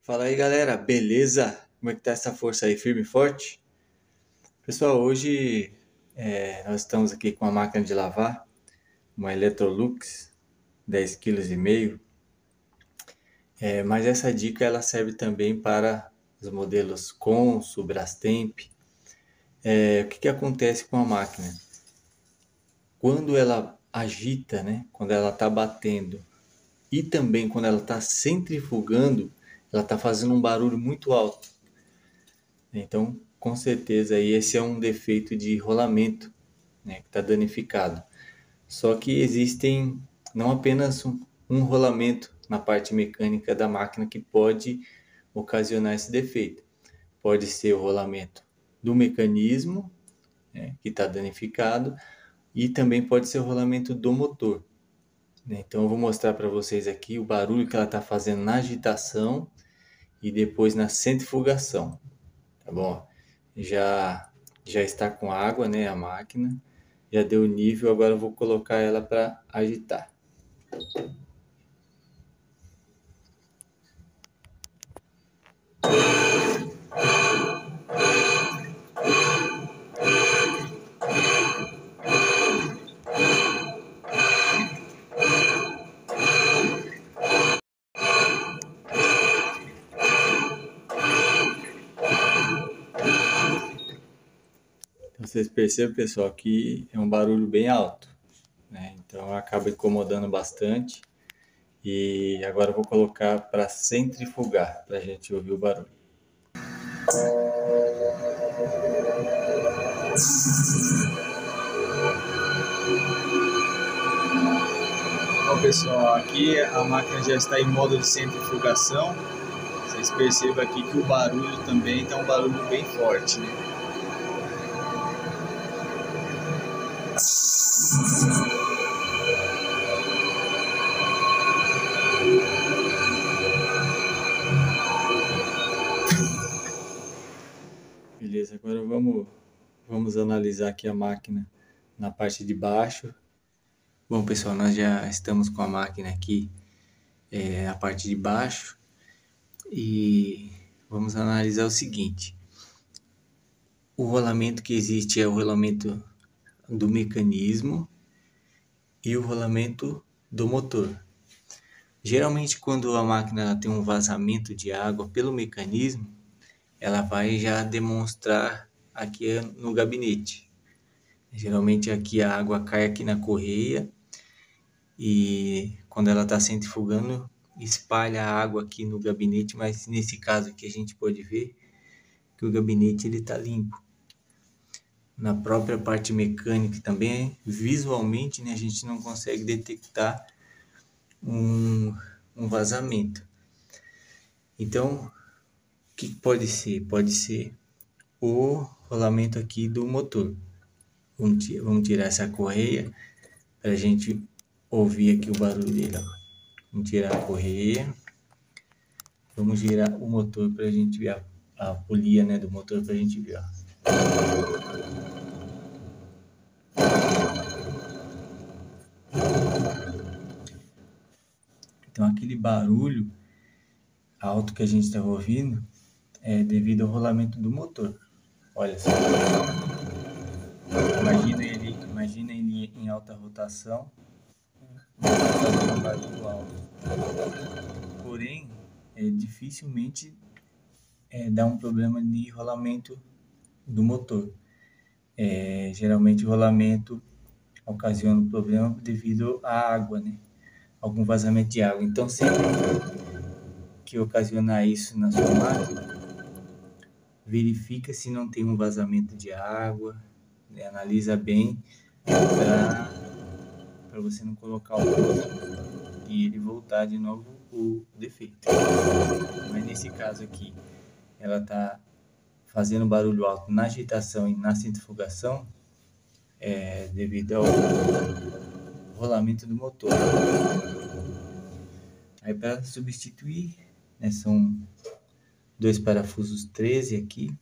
Fala aí galera, beleza? Como é que tá essa força aí, firme e forte? Pessoal, hoje nós estamos aqui com a máquina de lavar, uma Electrolux 10,5 kg, mas essa dica ela serve também para os modelos Consul, Brastemp. O que acontece com a máquina? Quando ela agita, né? Quando ela está batendo e também quando ela está centrifugando, ela está fazendo um barulho muito alto. Então, com certeza, aí esse é um defeito de rolamento, né, que está danificado. Só que existem não apenas um rolamento na parte mecânica da máquina que pode ocasionar esse defeito. Pode ser o rolamento do mecanismo, né, que está danificado, e também pode ser o rolamento do motor, né? Então eu vou mostrar para vocês aqui o barulho que ela está fazendo na agitação e depois na centrifugação. Tá bom? Já está com água, né, a máquina. Já deu nível, agora eu vou colocar ela para agitar. Então, vocês percebem, pessoal, que é um barulho bem alto, né? Então acaba incomodando bastante. E agora eu vou colocar para centrifugar, para a gente ouvir o barulho. Bom, pessoal, aqui a máquina já está em modo de centrifugação. Vocês percebem aqui que o barulho também está um barulho bem forte, né? Beleza, agora vamos analisar aqui a máquina na parte de baixo. Bom, pessoal, nós já estamos com a máquina aqui na parte de baixo e vamos analisar o seguinte. O rolamento que existe é o rolamento do mecanismo e o rolamento do motor. Geralmente, quando a máquina tem um vazamento de água pelo mecanismo, ela vai já demonstrar aqui no gabinete. Geralmente aqui a água cai aqui na correia e quando ela está centrifugando espalha a água aqui no gabinete, mas nesse caso aqui a gente pode ver que o gabinete ele está limpo. Na própria parte mecânica também, visualmente, né, a gente não consegue detectar um vazamento. Então, o que pode ser? Pode ser o rolamento aqui do motor. Vamos tirar essa correia para a gente ouvir aqui o barulho dele. Vamos tirar a correia. Vamos girar o motor para a gente ver a polia, né, do motor para a gente ver. Então aquele barulho alto que a gente estava ouvindo é devido ao rolamento do motor. Olha só. Imagina ele em alta rotação, fazendo um barulho alto. Porém, dificilmente dá um problema de rolamento do motor. Geralmente o rolamento ocasiona um problema devido à água, né? Algum vazamento de água. Então, sempre que ocasionar isso na sua máquina, verifica se não tem um vazamento de água, né? Analisa bem para você não colocar o próximo e ele voltar de novo o defeito. Mas nesse caso aqui, ela está fazendo barulho alto na agitação e na centrifugação, devido ao rolamento do motor. Aí para substituir, né, são dois parafusos 13 aqui,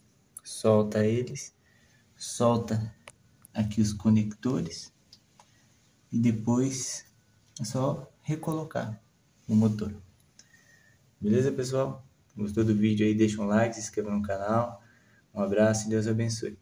solta eles, solta aqui os conectores e depois é só recolocar o motor. Beleza, pessoal? Gostou do vídeo aí, deixa um like, se inscreva no canal. Um abraço e Deus abençoe.